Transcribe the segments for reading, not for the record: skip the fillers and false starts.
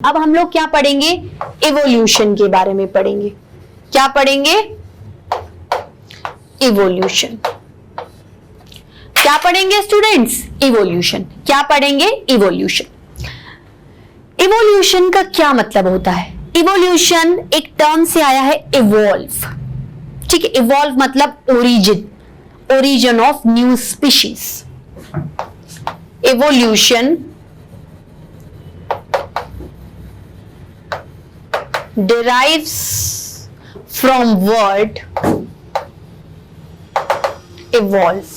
अब हम लोग क्या पढ़ेंगे? इवोल्यूशन के बारे में पढ़ेंगे। क्या पढ़ेंगे? इवोल्यूशन। क्या पढ़ेंगे स्टूडेंट्स? इवोल्यूशन। क्या पढ़ेंगे? इवोल्यूशन। इवोल्यूशन का क्या मतलब होता है? इवोल्यूशन एक टर्म से आया है, इवॉल्व। ठीक है, इवॉल्व मतलब origin, origin of new species. Evolution derives from word evolve.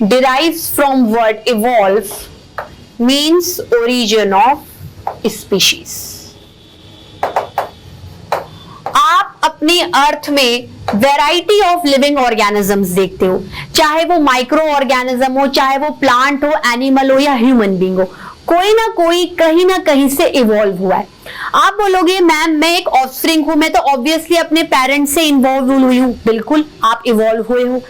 Derives from word evolve means origin of species. आप अपनी अर्थ में वैरायटी ऑफ लिविंग ऑर्गेनिजम्स देखते हो, चाहे वो माइक्रो ऑर्गेनिज्म हो, चाहे वो प्लांट हो, एनिमल हो या ह्यूमन बीइंग हो, कोई ना कोई कहीं ना कहीं से इवॉल्व हुआ है। आप बोलोगे मैम मैं एक ऑफस्प्रिंग हूं, मैं तो ऑब्वियसली अपने पेरेंट्स से इन्वॉल्व हुई हूं। बिल्कुल, आप इवॉल्व हुए हो।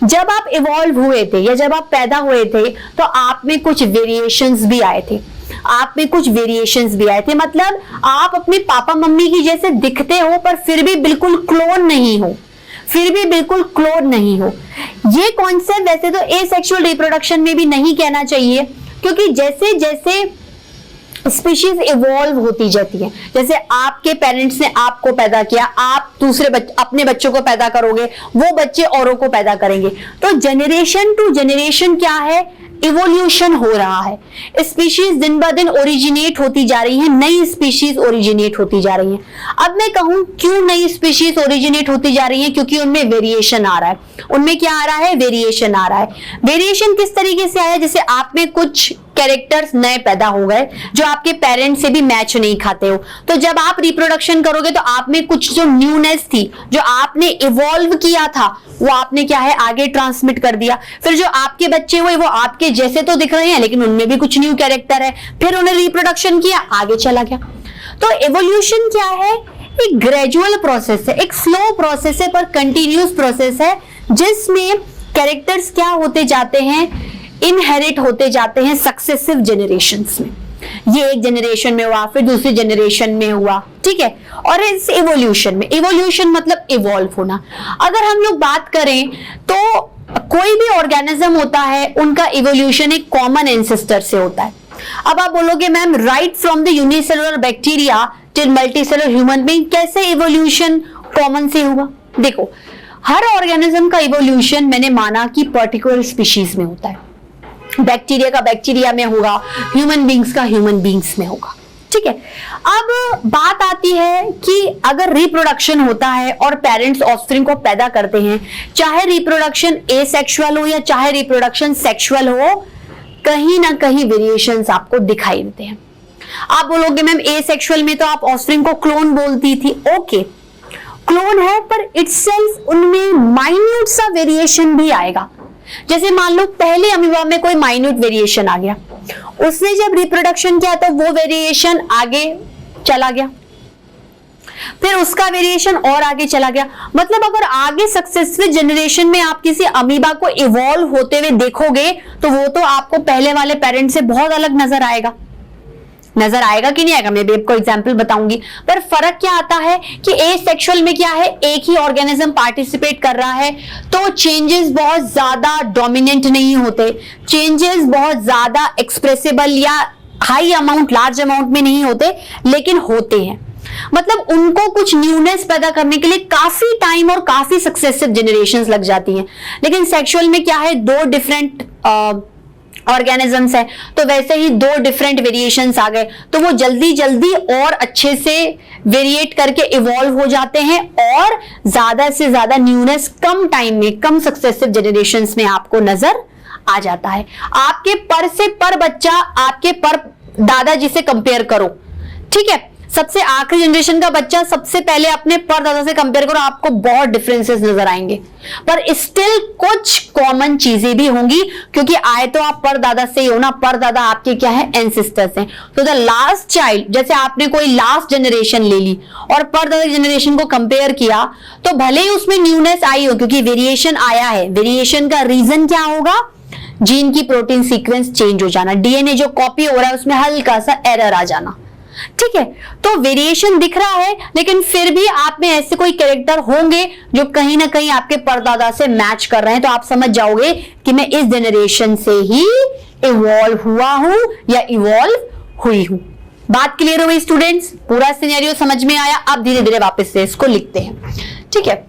जब आप इवॉल्व हुए थे या जब आप पैदा हुए थे तो आप में कुछ वेरिएशंस भी आए थे, आप में कुछ वेरिएशंस भी आए थे। मतलब आप अपने पापा मम्मी की जैसे दिखते हो पर फिर भी बिल्कुल क्लोन नहीं हो, फिर भी बिल्कुल क्लोन नहीं हो। ये कॉन्सेप्ट वैसे तो एसेक्सुअल रिप्रोडक्शन में भी नहीं कहना चाहिए, क्योंकि जैसे जैसे स्पीशीज इवॉल्व होती जाती है, जैसे आपके पेरेंट्स ने आपको पैदा किया, आप दूसरे अपने बच्चों को पैदा करोगे, वो बच्चे औरों को पैदा करेंगे, तो जनरेशन टू जनरेशन क्या है? इवोल्यूशन हो रहा है। स्पीशीज दिन ब दिन ओरिजिनेट होती जा रही है, नई स्पीशीज ओरिजिनेट होती जा रही है। अब मैं कहूं क्यों नई स्पीशीज ओरिजिनेट होती जा रही है? क्योंकि उनमें वेरिएशन आ रहा है। उनमें क्या आ रहा है? वेरिएशन आ रहा है। वेरिएशन किस तरीके से आया? जैसे आप में कुछ कैरेक्टर्स नए पैदा हो गए जो आपके पेरेंट्स से भी मैच नहीं खाते हो, तो जब आप रिप्रोडक्शन करोगे तो आप में कुछ जो न्यूनेस थी, जो आपने इवॉल्व किया था, वो आपने क्या है आगे ट्रांसमिट कर दिया। फिर जो आपके बच्चे हुए वो आपके जैसे तो दिख रहे हैं लेकिन उनमें भी कुछ न्यू कैरेक्टर है, फिर उन्हें रिप्रोडक्शन किया, आगे चला गया। तो एवोल्यूशन क्या है? एक ग्रेजुअल प्रोसेस है, एक स्लो प्रोसेस है पर कंटिन्यूस प्रोसेस है, जिसमें कैरेक्टर्स क्या होते जाते हैं? इनहेरिट होते जाते हैं सक्सेसिव जनरेशंस में। ये एक जनरेशन में हुआ, फिर दूसरी जनरेशन में हुआ, ठीक है। और इस इवोल्यूशन में, इवोल्यूशन मतलब इवॉल्व होना। अगर हम लोग बात करें तो कोई भी ऑर्गेनिज्म होता है, उनका इवोल्यूशन एक कॉमन एंसेस्टर से होता है। अब आप बोलोगे ma'am right from the unicellular bacteria till multicellular human being, कैसे इवोल्यूशन कॉमन से हुआ? देखो, हर ऑर्गेनिज्म का इवोल्यूशन मैंने माना कि पर्टिकुलर स्पीशीज में होता है। बैक्टीरिया का बैक्टीरिया में होगा, ह्यूमन बींग्स का ह्यूमन बींग्स में होगा, ठीक है। अब बात आती है कि अगर रिप्रोडक्शन होता है और पेरेंट्स ऑफस्प्रिंग को पैदा करते हैं, चाहे रिप्रोडक्शन एसेक्सुअल हो या चाहे रिप्रोडक्शन सेक्सुअल हो, कहीं ना कहीं वेरिएशंस आपको दिखाई देते हैं। आप बोलोगे मैम एसेक्सुअल में तो आप ऑफस्प्रिंग को क्लोन बोलती थी। ओके, क्लोन है पर इटसेल्फ उनमें माइन्यूट सा वेरिएशन भी आएगा। जैसे मान लो पहले अमीबा में कोई माइन्यूट वेरिएशन आ गया, उसने जब रिप्रोडक्शन किया तो वो वेरिएशन आगे चला गया, फिर उसका वेरिएशन और आगे चला गया। मतलब अगर आगे सक्सेसिव जनरेशन में आप किसी अमीबा को इवॉल्व होते हुए देखोगे तो वो तो आपको पहले वाले पेरेंट से बहुत अलग नजर आएगा। नजर आएगा कि नहीं आएगा? मैं भी आपको एग्जांपल बताऊंगी। पर फर्क क्या आता है कि एसेक्सुअल में क्या है, एक ही ऑर्गेनिज्म पार्टिसिपेट कर रहा है तो चेंजेस बहुत ज्यादा डोमिनेंट नहीं होते, चेंजेस बहुत ज्यादा एक्सप्रेसिबल या हाई अमाउंट, लार्ज अमाउंट में नहीं होते, लेकिन होते हैं। मतलब उनको कुछ न्यूनेस पैदा करने के लिए काफी टाइम और काफी सक्सेसिव जनरेशंस लग जाती हैं। लेकिन सेक्सुअल में क्या है, दो डिफरेंट ऑर्गेनिजम्स है, तो वैसे ही दो डिफरेंट वेरिएशंस आ गए तो वो जल्दी जल्दी और अच्छे से वेरिएट करके इवॉल्व हो जाते हैं और ज्यादा से ज्यादा न्यूनेस कम टाइम में, कम सक्सेसिव जनरेशंस में आपको नजर आ जाता है। आपके पर से पर बच्चा आपके पर दादाजी से कंपेयर करो, ठीक है। सबसे आखिरी जनरेशन का बच्चा सबसे पहले अपने परदादा से कंपेयर करो, आपको बहुत डिफरेंसेस नजर आएंगे, पर स्टिल कुछ कॉमन चीजें भी होंगी, क्योंकि आए तो आप परदादा से ही हो ना, परदादा आपके क्या है, एंसेस्टर्स हैं। तो द लास्ट चाइल्ड, जैसे आपने कोई लास्ट जनरेशन ले ली और परदादा जनरेशन को कंपेयर किया तो भले ही उसमें न्यूनेस आई हो, क्योंकि वेरिएशन आया है। वेरिएशन का रीजन क्या होगा? जीन की प्रोटीन सीक्वेंस चेंज हो जाना, डीएनए जो कॉपी हो रहा है उसमें हल्का सा एरर आ जाना, ठीक है, तो वेरिएशन दिख रहा है, लेकिन फिर भी आप में ऐसे कोई कैरेक्टर होंगे जो कहीं ना कहीं आपके परदादा से मैच कर रहे हैं, तो आप समझ जाओगे कि मैं इस जनरेशन से ही इवॉल्व हुआ हूं या इवॉल्व हुई हूं। बात क्लियर हो गई स्टूडेंट्स? पूरा सिनेरियो समझ में आया? अब धीरे धीरे वापस से इसको लिखते हैं। ठीक है,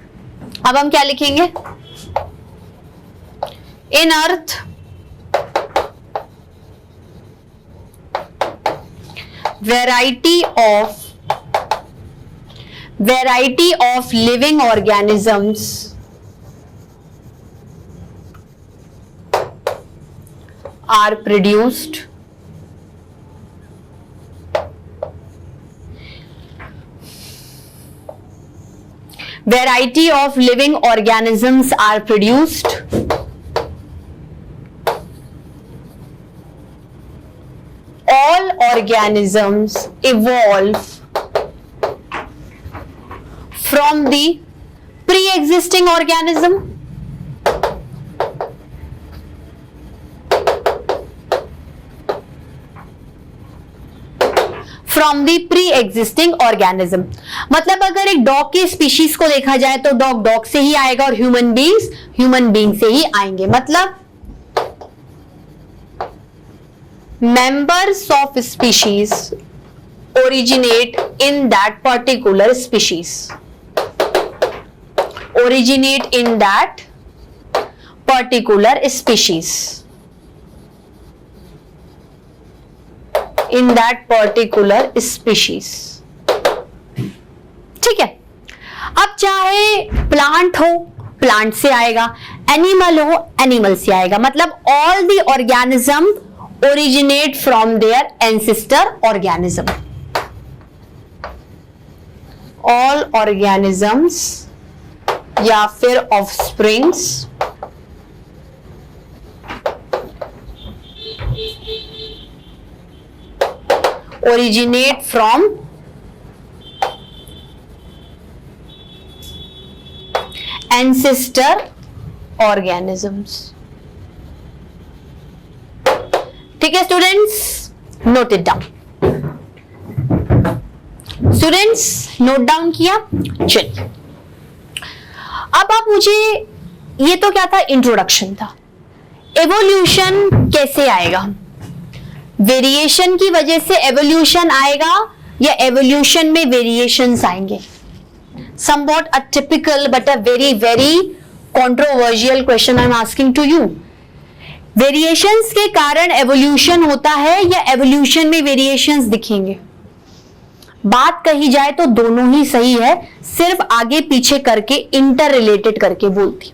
अब हम क्या लिखेंगे? इन अर्थ variety of living organisms are produced all organisms evolve from the pre-existing organism. From the pre-existing organism, मतलब अगर एक डॉग की स्पीशीज को देखा जाए तो डॉग से ही आएगा और ह्यूमन बींग से ही आएंगे। मतलब members of species originate in that particular species, originate in that particular species, in that particular species। ठीक है, अब चाहे प्लांट हो प्लांट से आएगा, एनिमल हो एनिमल से आएगा, मतलब all the organism originate from their ancestor organism। all organisms या फिर offsprings originate from ancestor organisms। ठीक है students, note it down. Students note down किया? चलिए, अब आप मुझे, ये तो क्या था? इंट्रोडक्शन था। एवोल्यूशन कैसे आएगा? वेरिएशन की वजह से एवोल्यूशन आएगा या एवोल्यूशन में वेरिएशंस आएंगे? Somewhat a typical but a very very controversial question I am asking to you. Variations के कारण एवोल्यूशन होता है या एवोल्यूशन में वेरिएशंस दिखेंगे? बात कही जाए तो दोनों ही सही है, सिर्फ आगे पीछे करके इंटर रिलेटेड करके बोलती।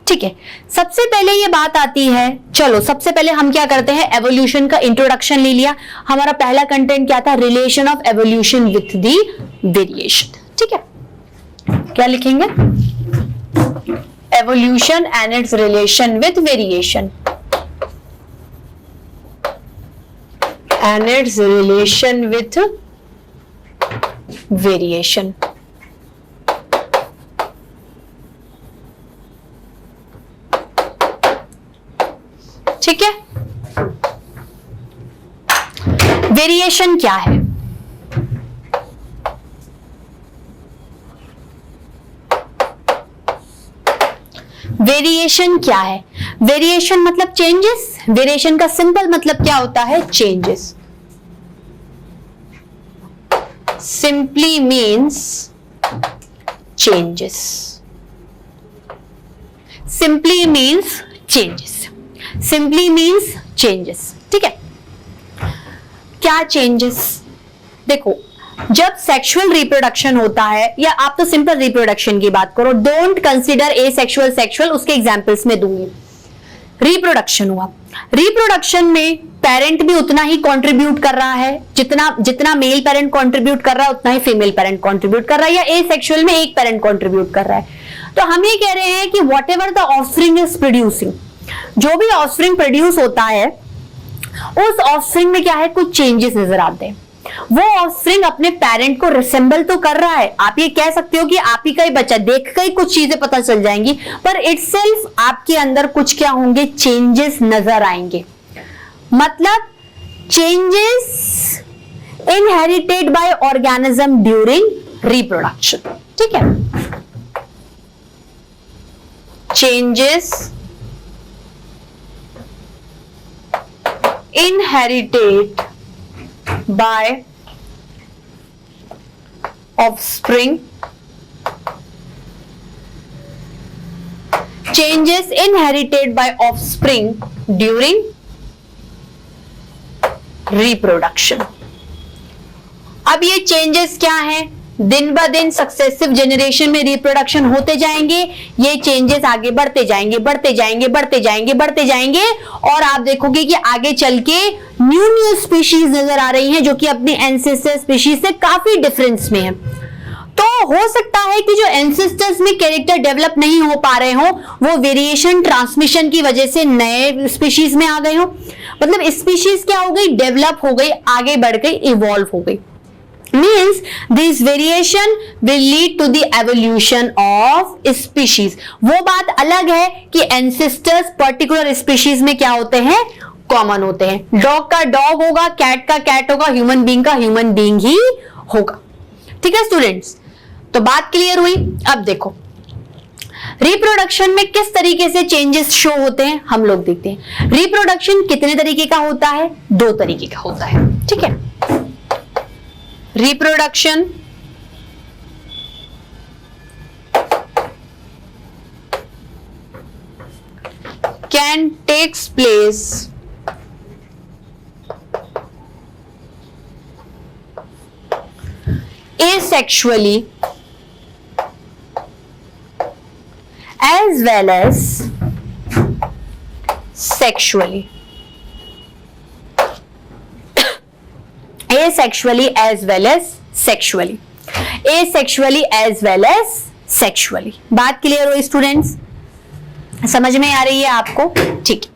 ठीक है, सबसे पहले ये बात आती है, चलो सबसे पहले हम क्या करते हैं, एवोल्यूशन का इंट्रोडक्शन ले लिया। हमारा पहला कंटेंट क्या था? Relation of evolution with the variation. ठीक है, क्या लिखेंगे? Evolution and it's relation with variation, and its relation with variation। ठीक है, वेरिएशन क्या है? वेरिएशन क्या है? वेरिएशन मतलब चेंजेस। वेरिएशन का सिंपल मतलब क्या होता है? Changes. Simply means changes, simply means changes, simply means changes. ठीक है, क्या चेंजेस? देखो, जब सेक्सुअल रिप्रोडक्शन होता है, या आप तो सिंपल रिप्रोडक्शन की बात करो, don't consider a sexual sexual, उसके एग्जांपल्स में दूंगी। रिप्रोडक्शन हुआ, रिप्रोडक्शन में पेरेंट भी उतना ही कंट्रीब्यूट कर रहा है, जितना मेल पेरेंट कंट्रीब्यूट कर रहा है उतना ही फीमेल पेरेंट कंट्रीब्यूट कर रहा है, या ए सेक्सुअल में एक पेरेंट कंट्रीब्यूट कर रहा है। तो हम ये कह रहे हैं कि what ever the offspring is producing, जो भी ऑफस्प्रिंग प्रोड्यूस होता है उस ऑफस्प्रिंग में क्या है? कुछ चेंजेस नजर आते हैं। वो ऑफस्प्रिंग अपने पेरेंट को रिसेंबल तो कर रहा है, आप ये कह सकते हो कि आप ही का ही बच्चा, देख कर ही कुछ चीजें पता चल जाएंगी, पर इटसेल्फ आपके अंदर कुछ क्या होंगे? चेंजेस नजर आएंगे। मतलब changes inherited by organism during reproduction. ठीक है, changes inherited by offspring, changes inherited by offspring during reproduction। अब ये चेंजेस क्या हैं? दिन ब दिन सक्सेसिव जेनरेशन में रिप्रोडक्शन होते जाएंगे, ये चेंजेस आगे बढ़ते जाएंगे, बढ़ते जाएंगे, बढ़ते जाएंगे, बढ़ते जाएंगे, और आप देखोगे कि आगे चल के न्यू स्पीशीज नजर आ रही हैं जो कि अपनी एंसेस्टर स्पीशीज से काफी डिफरेंस में है। तो हो सकता है कि जो एंसेस्टर्स में कैरेक्टर डेवलप नहीं हो पा रहे हो, वो वेरिएशन ट्रांसमिशन की वजह से नए स्पीशीज में आ गए हो। मतलब स्पीशीज क्या हो गई? डेवलप हो गई, आगे बढ़ गई, इवॉल्व हो गई। Means this variation will lead to the evolution of species। वो बात अलग है कि ancestors particular species में क्या होते हैं? कॉमन होते हैं। डॉग का डॉग होगा, कैट का कैट होगा, ह्यूमन बीइंग का ह्यूमन बीइंग ही होगा। ठीक है स्टूडेंट्स, तो बात क्लियर हुई। अब देखो रिप्रोडक्शन में किस तरीके से चेंजेस शो होते हैं हम लोग देखते हैं। रिप्रोडक्शन कितने तरीके का होता है? 2 तरीके का होता है। ठीक है, reproduction can takes place asexually as well as sexually। asexually as well as sexually, asexually as well as sexually। बात क्लियर हुई स्टूडेंट्स? समझ में आ रही है आपको? ठीक है,